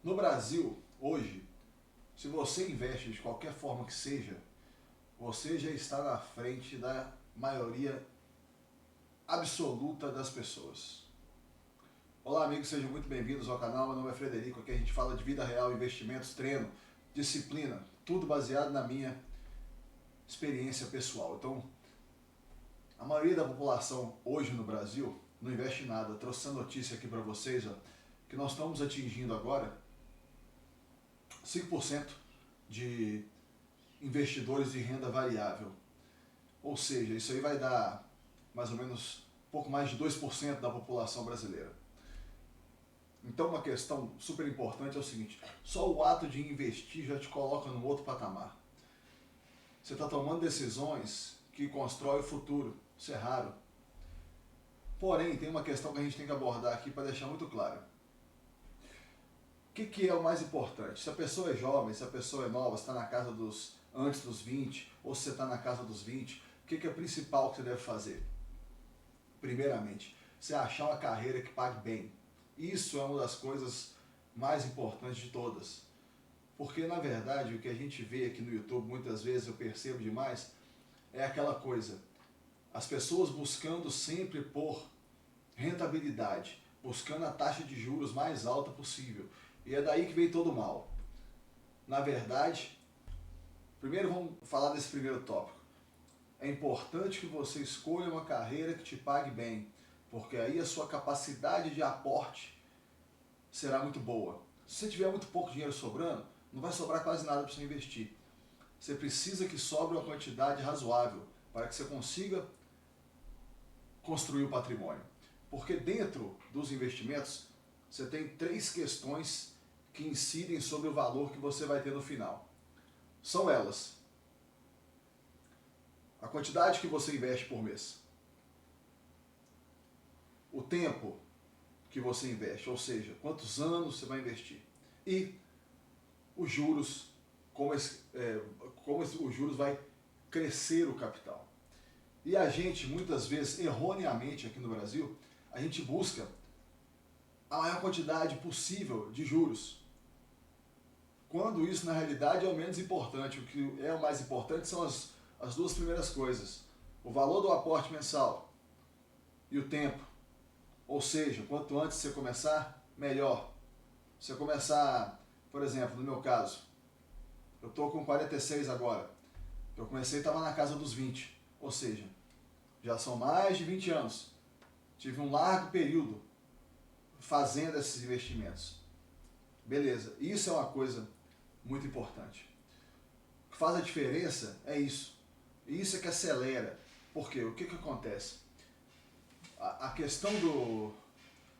No Brasil, hoje, se você investe de qualquer forma que seja, você já está na frente da maioria absoluta das pessoas. Olá amigos, sejam muito bem-vindos ao canal, meu nome é Frederico, aqui a gente fala de vida real, investimentos, treino, disciplina, tudo baseado na minha experiência pessoal. Então, a maioria da população hoje no Brasil não investe em nada. Trouxe essa notícia aqui para vocês, que nós estamos atingindo agora 5% de investidores de renda variável. Ou seja, isso aí vai dar mais ou menos pouco mais de 2% da população brasileira. Então uma questão super importante é o seguinte: só o ato de investir já te coloca num outro patamar. Você está tomando decisões que constroem o futuro. Isso é raro. Porém, tem uma questão que a gente tem que abordar aqui para deixar muito claro. O que é o mais importante? Se a pessoa é jovem, se a pessoa é nova, se está na casa dos antes dos 20, ou se você está na casa dos 20, o que é o principal que você deve fazer? Primeiramente, você achar uma carreira que pague bem. Isso é uma das coisas mais importantes de todas. Porque, na verdade, o que a gente vê aqui no YouTube, muitas vezes eu percebo demais, é aquela coisa. As pessoas buscando sempre por rentabilidade, buscando a taxa de juros mais alta possível. E é daí que vem todo o mal. Na verdade, primeiro vamos falar desse primeiro tópico. É importante que você escolha uma carreira que te pague bem, porque aí a sua capacidade de aporte será muito boa. Se você tiver muito pouco dinheiro sobrando, não vai sobrar quase nada para você investir. Você precisa que sobre uma quantidade razoável para que você consiga construir o patrimônio. Porque dentro dos investimentos, você tem três questões que incidem sobre o valor que você vai ter no final. São elas: a quantidade que você investe por mês, o tempo que você investe, ou seja, quantos anos você vai investir, e os juros, como os juros vai crescer o capital. E a gente, muitas vezes, erroneamente aqui no Brasil, a gente busca a maior quantidade possível de juros, quando isso na realidade é o menos importante. O que é o mais importante são as duas primeiras coisas: o valor do aporte mensal e o tempo. Ou seja, quanto antes você começar, melhor. Se você começar, por exemplo, no meu caso, eu estou com 46 agora, eu comecei e estava na casa dos 20, ou seja, já são mais de 20 anos. Tive um largo período fazendo esses investimentos. Beleza, isso é uma coisa muito importante. O que faz a diferença é isso. Isso é que acelera. Por quê? O que acontece? A questão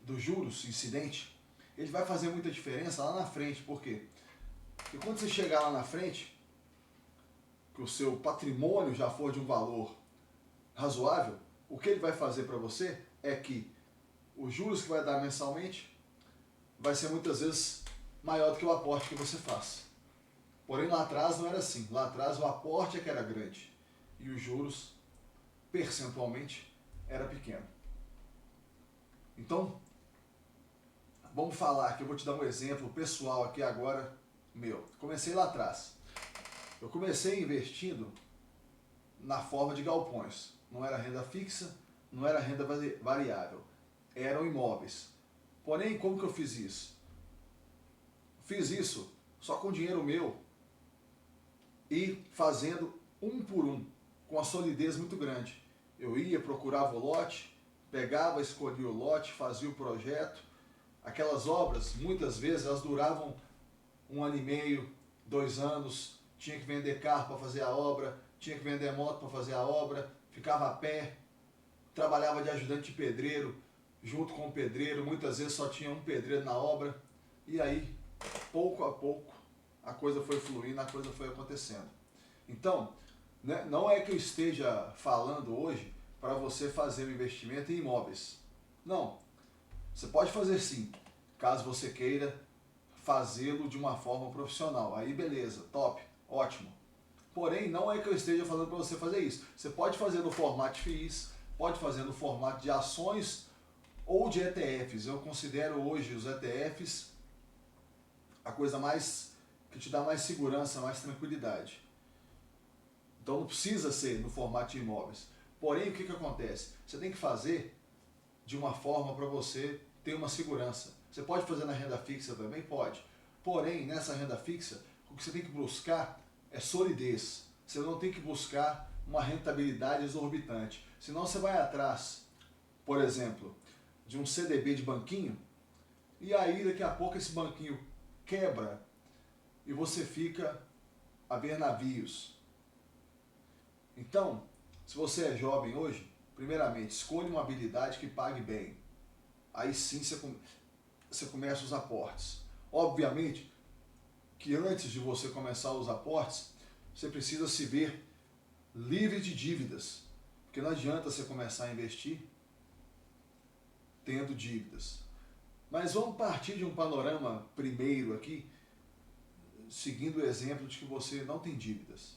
do juros incidente, ele vai fazer muita diferença lá na frente. Por quê? Porque quando você chegar lá na frente, que o seu patrimônio já for de um valor razoável, o que ele vai fazer para você é que os juros que vai dar mensalmente vai ser muitas vezes maior do que o aporte que você faz. Porém, lá atrás não era assim. Lá atrás o aporte é que era grande e os juros, percentualmente, era pequeno. Então, vamos falar aqui, eu vou te dar um exemplo pessoal aqui agora meu. Comecei lá atrás. Eu comecei investindo na forma de galpões. Não era renda fixa, não era renda variável. Eram imóveis. Porém, como que eu fiz isso? Fiz isso só com dinheiro meu e fazendo um por um, com a solidez muito grande. Eu ia, procurava o lote, pegava, escolhia o lote, fazia o projeto. Aquelas obras, muitas vezes, elas duravam 1 ano e meio, 2 anos, tinha que vender carro para fazer a obra, tinha que vender moto para fazer a obra, ficava a pé, trabalhava de ajudante de pedreiro, junto com o pedreiro, muitas vezes só tinha um pedreiro na obra, e aí, pouco a pouco, a coisa foi fluindo, a coisa foi acontecendo. Então, né, não é que eu esteja falando hoje para você fazer um investimento em imóveis. Não, você pode fazer sim, caso você queira fazê-lo de uma forma profissional. Aí beleza, top, ótimo. Porém, não é que eu esteja falando para você fazer isso. Você pode fazer no formato de FIIs, pode fazer no formato de ações ou de ETFs. Eu considero hoje os ETFs a coisa mais que te dá mais segurança, mais tranquilidade. Então não precisa ser no formato de imóveis. Porém, o que acontece? Você tem que fazer de uma forma para você ter uma segurança. Você pode fazer na renda fixa também? Pode. Porém, nessa renda fixa, o que você tem que buscar é solidez. Você não tem que buscar uma rentabilidade exorbitante. Senão você vai atrás, por exemplo, de um CDB de banquinho, e aí daqui a pouco esse banquinho quebra e você fica a ver navios. Então, se você é jovem hoje, primeiramente, escolha uma habilidade que pague bem. Aí sim você começa os aportes. Obviamente que antes de você começar os aportes, você precisa se ver livre de dívidas. Porque não adianta você começar a investir tendo dívidas. Mas vamos partir de um panorama primeiro aqui, seguindo o exemplo de que você não tem dívidas.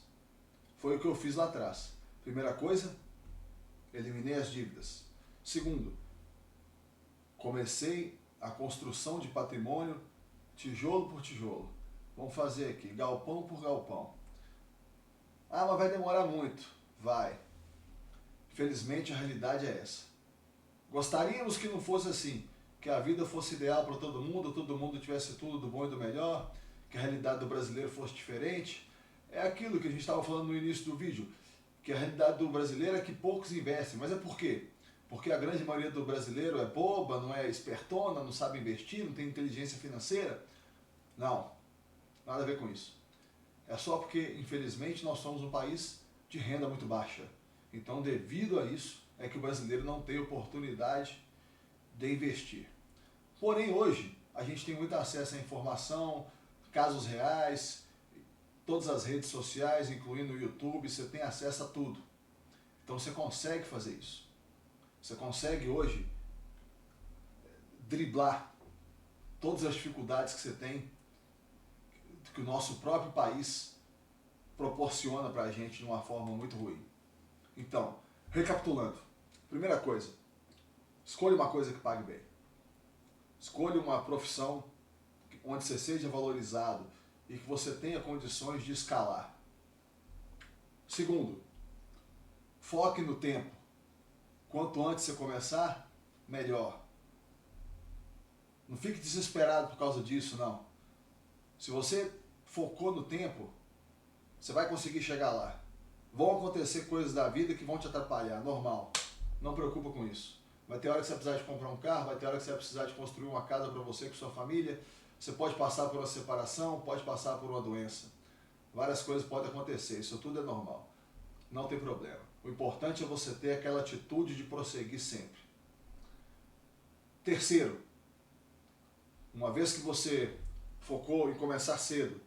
Foi o que eu fiz lá atrás. Primeira coisa, eliminei as dívidas. Segundo, comecei a construção de patrimônio tijolo por tijolo. Vamos fazer aqui, galpão por galpão. Ah, mas vai demorar muito. Vai. Infelizmente a realidade é essa. Gostaríamos que não fosse assim, que a vida fosse ideal para todo mundo tivesse tudo do bom e do melhor, que a realidade do brasileiro fosse diferente. É aquilo que a gente estava falando no início do vídeo, que a realidade do brasileiro é que poucos investem. Mas é por quê? Porque a grande maioria do brasileiro é boba, não é espertona, não sabe investir, não tem inteligência financeira. Não, nada a ver com isso. É só porque, infelizmente, nós somos um país de renda muito baixa. Então, devido a isso, é que o brasileiro não tem oportunidade de investir. Porém, hoje, a gente tem muito acesso à informação, casos reais, todas as redes sociais, incluindo o YouTube, você tem acesso a tudo. Então, você consegue fazer isso. Você consegue hoje driblar todas as dificuldades que você tem, que o nosso próprio país proporciona para a gente de uma forma muito ruim. Então, recapitulando. Primeira coisa, escolha uma coisa que pague bem. Escolha uma profissão onde você seja valorizado e que você tenha condições de escalar. Segundo, foque no tempo. Quanto antes você começar, melhor. Não fique desesperado por causa disso, não. Se você focou no tempo, você vai conseguir chegar lá. Vão acontecer coisas da vida que vão te atrapalhar, normal. Não preocupa com isso. Vai ter hora que você vai precisar de comprar um carro, vai ter hora que você vai precisar de construir uma casa para você com sua família. Você pode passar por uma separação, pode passar por uma doença. Várias coisas podem acontecer, isso tudo é normal. Não tem problema. O importante é você ter aquela atitude de prosseguir sempre. Terceiro, uma vez que você focou em começar cedo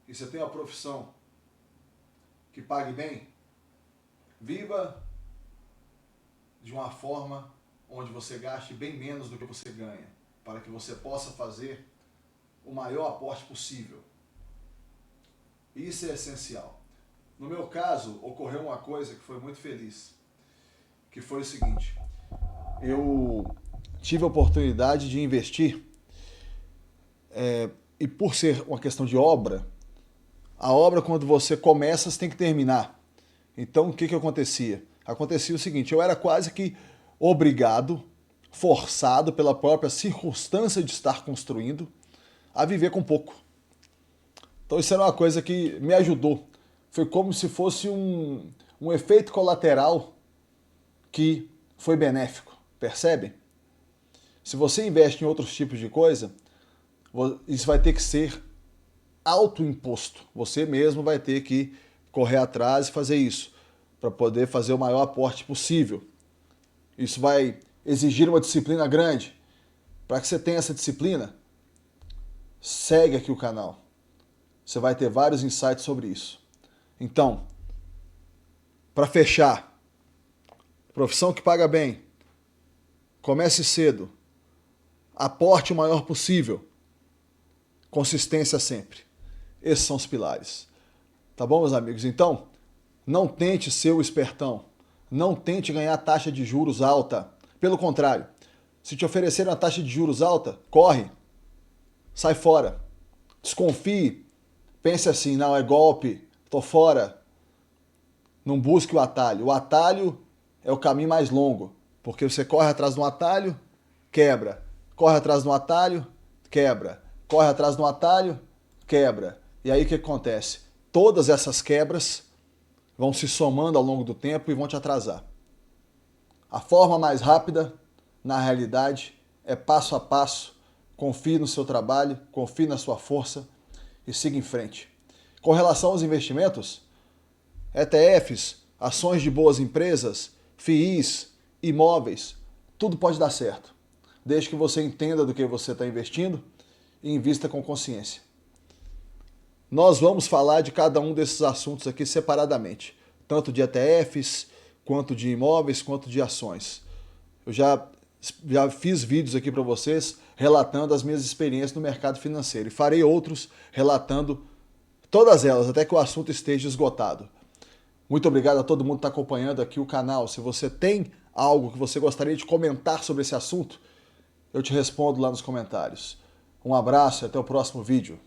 e você tem uma profissão que pague bem, viva de uma forma onde você gaste bem menos do que você ganha, para que você possa fazer o maior aporte possível. Isso é essencial. No meu caso, ocorreu uma coisa que foi muito feliz, que foi o seguinte: eu tive a oportunidade de investir, e por ser uma questão de obra, a obra, quando você começa, você tem que terminar. Então, o que acontecia? Acontecia o seguinte: eu era quase que obrigado, forçado pela própria circunstância de estar construindo, a viver com pouco. Então, isso era uma coisa que me ajudou. Foi como se fosse um efeito colateral que foi benéfico, percebe? Se você investe em outros tipos de coisa, isso vai ter que ser autoimposto. Você mesmo vai ter que correr atrás e fazer isso, para poder fazer o maior aporte possível. Isso vai exigir uma disciplina grande. Para que você tenha essa disciplina, segue aqui o canal. Você vai ter vários insights sobre isso. Então, para fechar, profissão que paga bem, comece cedo, aporte o maior possível, consistência sempre. Esses são os pilares. Tá bom, meus amigos? Então, não tente ser o espertão. Não tente ganhar taxa de juros alta. Pelo contrário, se te oferecer uma taxa de juros alta, corre. Sai fora. Desconfie, pense assim, não, é golpe, tô fora. Não busque o atalho. O atalho é o caminho mais longo, porque você corre atrás de um atalho, quebra. Corre atrás de um atalho, quebra. Corre atrás de um atalho, quebra. E aí o que acontece? Todas essas quebras vão se somando ao longo do tempo e vão te atrasar. A forma mais rápida, na realidade, é passo a passo. Confie no seu trabalho, confie na sua força e siga em frente. Com relação aos investimentos, ETFs, ações de boas empresas, FIIs, imóveis, tudo pode dar certo, desde que você entenda do que você está investindo e invista com consciência. Nós vamos falar de cada um desses assuntos aqui separadamente, tanto de ETFs, quanto de imóveis, quanto de ações. Eu já fiz vídeos aqui para vocês relatando as minhas experiências no mercado financeiro e farei outros relatando todas elas, até que o assunto esteja esgotado. Muito obrigado a todo mundo que está acompanhando aqui o canal. Se você tem algo que você gostaria de comentar sobre esse assunto, eu te respondo lá nos comentários. Um abraço e até o próximo vídeo.